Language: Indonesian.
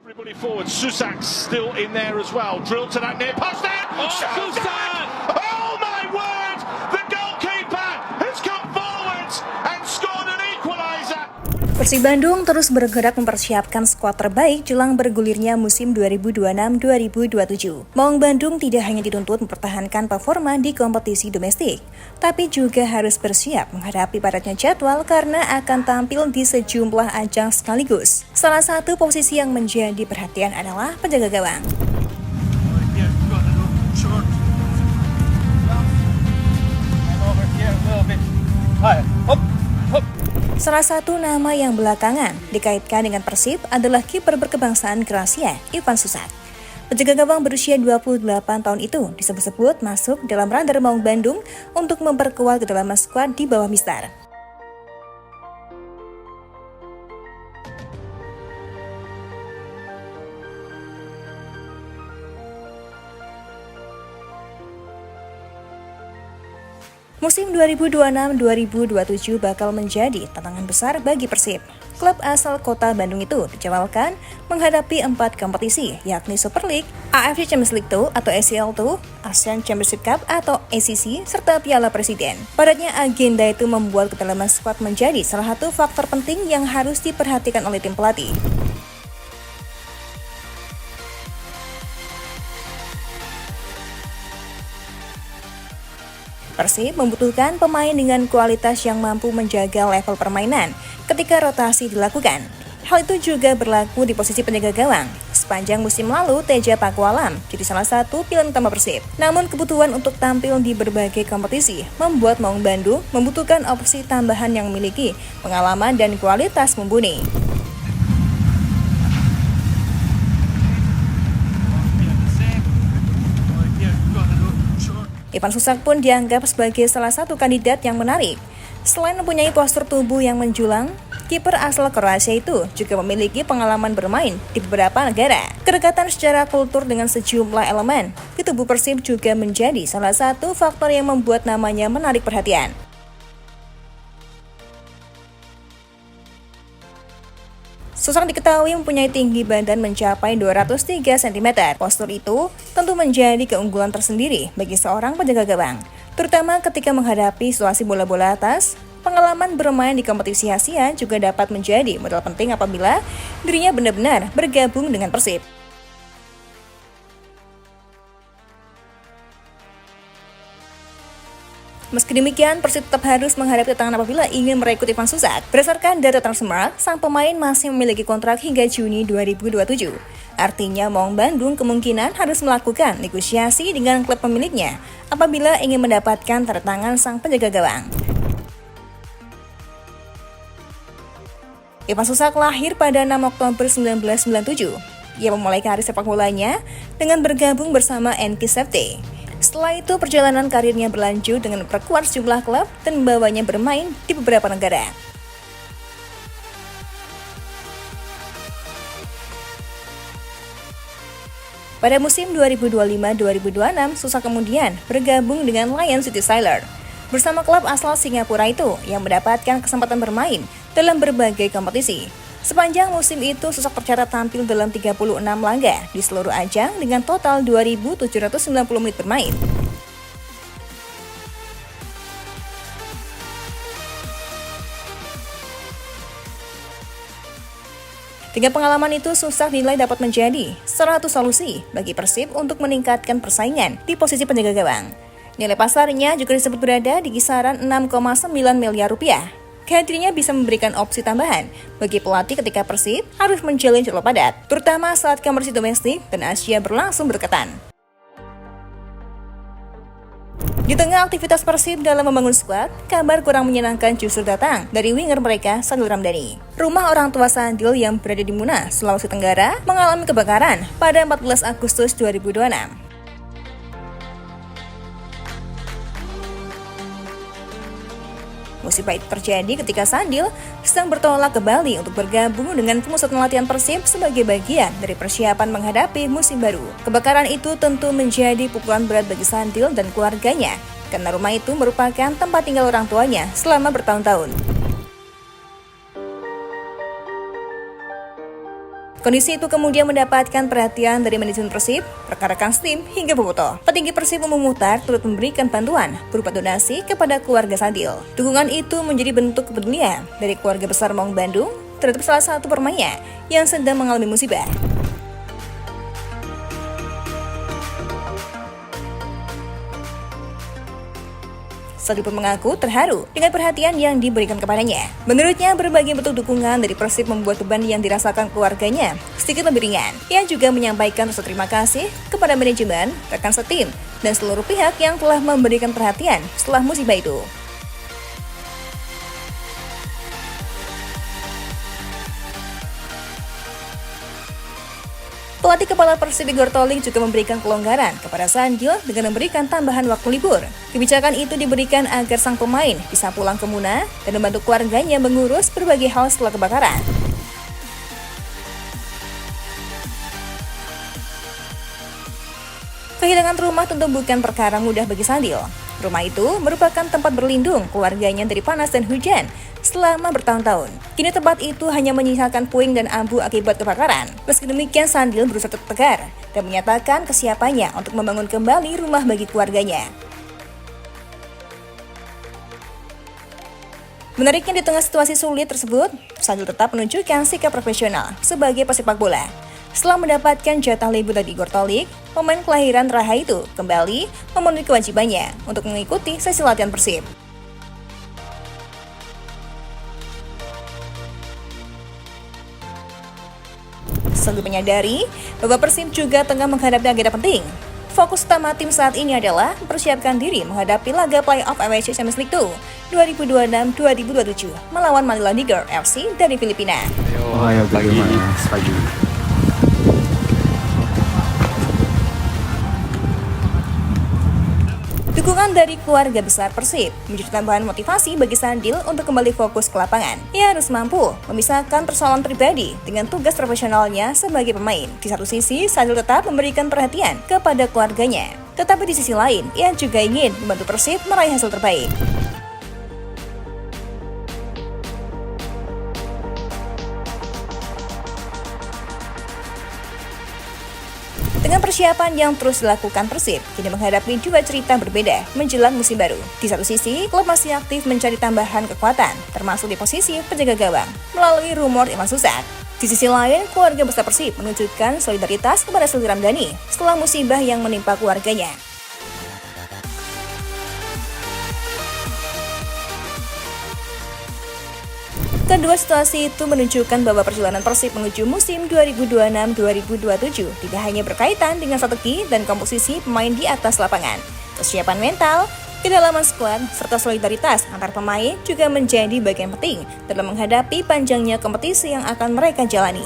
Everybody forward. Susak's still in there as well. Drill to that near post there. Oh, Susak! Oh my word! The goalkeeper has come forwards and scored an equaliser. Persib Bandung terus bergerak mempersiapkan skuad terbaik jelang bergulirnya musim 2026-2027. Maung Bandung tidak hanya dituntut mempertahankan performa di kompetisi domestik, tapi juga harus bersiap menghadapi padatnya jadwal karena akan tampil di sejumlah ajang sekaligus. Salah satu posisi yang menjadi perhatian adalah penjaga gawang. Salah satu nama yang belakangan dikaitkan dengan Persib adalah kiper berkebangsaan Kroasia, Ivan Susak. Penjaga gawang berusia 28 tahun itu disebut-sebut masuk dalam radar Maung Bandung untuk memperkuat kedalaman skuad di bawah Mister. Musim 2026-2027 bakal menjadi tantangan besar bagi Persib. Klub asal kota Bandung itu dijadwalkan menghadapi 4 kompetisi, yakni Super League, AFC Champions League 2 atau ACL 2, Asian Championship Cup atau ACC, serta Piala Presiden. Padatnya agenda itu membuat kedalaman skuad menjadi salah satu faktor penting yang harus diperhatikan oleh tim pelatih. Persib membutuhkan pemain dengan kualitas yang mampu menjaga level permainan ketika rotasi dilakukan. Hal itu juga berlaku di posisi penjaga gawang. Sepanjang musim lalu, Teja Pakualam jadi salah satu pilihan utama Persib. Namun kebutuhan untuk tampil di berbagai kompetisi membuat Maung Bandung membutuhkan opsi tambahan yang memiliki pengalaman dan kualitas mumpuni. Ivan Susak pun dianggap sebagai salah satu kandidat yang menarik. Selain mempunyai postur tubuh yang menjulang, kiper asal Kroasia itu juga memiliki pengalaman bermain di beberapa negara. Kedekatan secara kultur dengan sejumlah elemen di tubuh Persib juga menjadi salah satu faktor yang membuat namanya menarik perhatian. Susak diketahui mempunyai tinggi badan mencapai 203 cm. Postur itu tentu menjadi keunggulan tersendiri bagi seorang penjaga gawang, terutama ketika menghadapi situasi bola-bola atas. Pengalaman bermain di kompetisi Asia juga dapat menjadi modal penting apabila dirinya benar-benar bergabung dengan Persib. Meski demikian, Persib tetap harus menghadapi tantangan apabila ingin merekrut Ivan Susak. Berdasarkan data Transfermarkt, sang pemain masih memiliki kontrak hingga Juni 2027. Artinya, Maung Bandung kemungkinan harus melakukan negosiasi dengan klub pemiliknya apabila ingin mendapatkan tanda tangan sang penjaga gawang. Ivan Susak lahir pada 6 Oktober 1997. Ia memulai karir sepak bolanya dengan bergabung bersama NK Safety. Setelah itu, perjalanan karirnya berlanjut dengan memperkuat sejumlah klub dan membawanya bermain di beberapa negara. Pada musim 2025-2026, Susak kemudian bergabung dengan Lion City Sailor bersama klub asal Singapura itu yang mendapatkan kesempatan bermain dalam berbagai kompetisi. Sepanjang musim itu, Susak tercatat tampil dalam 36 laga di seluruh ajang dengan total 2.790 menit bermain. Dengan pengalaman itu, Susak dinilai dapat menjadi salah satu solusi bagi Persib untuk meningkatkan persaingan di posisi penjaga gawang. Nilai pasarnya juga disebut berada di kisaran 6,9 miliar rupiah. Kehadirannya bisa memberikan opsi tambahan bagi pelatih ketika Persib harus menjalin jadwal padat, terutama saat kompetisi domestik dan Asia berlangsung berdekatan. Di tengah aktivitas Persib dalam membangun skuad, kabar kurang menyenangkan justru datang dari winger mereka, Sandil Ramdhani. Rumah orang tua Sandil yang berada di Muna, Sulawesi Tenggara, mengalami kebakaran pada 14 Agustus 2026. Musibah itu terjadi ketika Sandil sedang bertolak ke Bali untuk bergabung dengan pemusatan latihan Persib sebagai bagian dari persiapan menghadapi musim baru. Kebakaran itu tentu menjadi pukulan berat bagi Sandil dan keluarganya, karena rumah itu merupakan tempat tinggal orang tuanya selama bertahun-tahun. Kondisi itu kemudian mendapatkan perhatian dari manajemen Persib, rekan-rekan tim, hingga bobotoh. Petinggi Persib Umum Muhtar turut memberikan bantuan berupa donasi kepada keluarga Sadil. Dukungan itu menjadi bentuk kepedulian dari keluarga besar Maung Bandung terhadap salah satu pemainnya yang sedang mengalami musibah. Sadil pun mengaku terharu dengan perhatian yang diberikan kepadanya. Menurutnya, berbagai bentuk dukungan dari Persib membuat beban yang dirasakan keluarganya sedikit lebih ringan. Ia juga menyampaikan rasa terima kasih kepada manajemen, rekan setim, dan seluruh pihak yang telah memberikan perhatian setelah musibah itu. Pelatih kepala Persib Igor Tolik juga memberikan kelonggaran kepada Sadil dengan memberikan tambahan waktu libur. Kebijakan itu diberikan agar sang pemain bisa pulang ke Muna dan membantu keluarganya mengurus berbagai hal setelah kebakaran. Kehilangan rumah tentu bukan perkara mudah bagi Sadil. Rumah itu merupakan tempat berlindung keluarganya dari panas dan hujan selama bertahun-tahun. Kini tempat itu hanya menyisakan puing dan abu akibat kebakaran. Meski demikian, Sadil berusaha tetap tegar dan menyatakan kesiapannya untuk membangun kembali rumah bagi keluarganya. Menariknya, di tengah situasi sulit tersebut, Sadil tetap menunjukkan sikap profesional sebagai pesepak bola. Setelah mendapatkan jatah libur dari Igor Tolik, pemain kelahiran Raha itu kembali memenuhi kewajibannya untuk mengikuti sesi latihan Persib. Sadil menyadari bahwa Persib juga tengah menghadapi agenda penting. Fokus utama tim saat ini adalah mempersiapkan diri menghadapi laga playoff AFC Champions League 2 2026-2027 melawan Manila Niger FC dari Filipina. Ayo pagi. Dukungan dari keluarga besar Persib menjadi tambahan motivasi bagi Sadil untuk kembali fokus ke lapangan. Ia harus mampu memisahkan persoalan pribadi dengan tugas profesionalnya sebagai pemain. Di satu sisi, Sadil tetap memberikan perhatian kepada keluarganya. Tetapi di sisi lain, ia juga ingin membantu Persib meraih hasil terbaik. Dengan persiapan yang terus dilakukan Persib, kini menghadapi dua cerita berbeda menjelang musim baru. Di satu sisi, klub masih aktif mencari tambahan kekuatan, termasuk di posisi penjaga gawang, melalui rumor Irfan Susak. Di sisi lain, keluarga besar Persib menunjukkan solidaritas kepada Sri Ramdhani setelah musibah yang menimpa keluarganya. Kedua situasi itu menunjukkan bahwa perjalanan Persib menuju musim 2026-2027 tidak hanya berkaitan dengan strategi dan komposisi pemain di atas lapangan. Kesiapan mental, kedalaman skuad, serta solidaritas antar pemain juga menjadi bagian penting dalam menghadapi panjangnya kompetisi yang akan mereka jalani.